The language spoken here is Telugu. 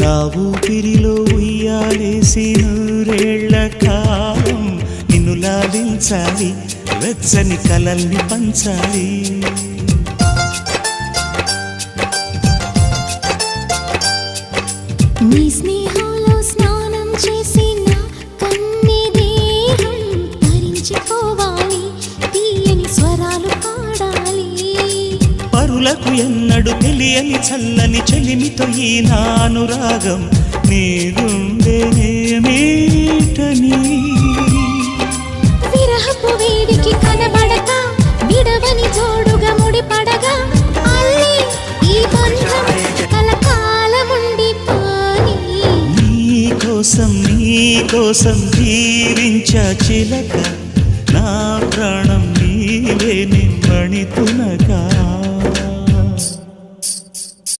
నా ఊపిరిలో ఉయ్యాలేసి నూరేళ్ల కాలం నిన్ను లాలించాలి, వెచ్చని కలల్ని పంచాలి. నీ స్నేహంలో స్నానం చేసి నా కన్ని దేహం ధరించిపోవాలి, తీయని స్వరాలు పాడాలి. పరులకు ఎన్నడు తెలియని చల్లని చెలిమితో ఈ నానురాగం నీ గుండెనేమీటని. విరహపు వేడికి కనబడక విడవని జోడుగా ముడిపడగా అల్లి ఈ బంధం కలకాలముండిపోని. నీకోసం జీవించా చిలక, నా ప్రాణం నీవే నిమ్మణి తునక.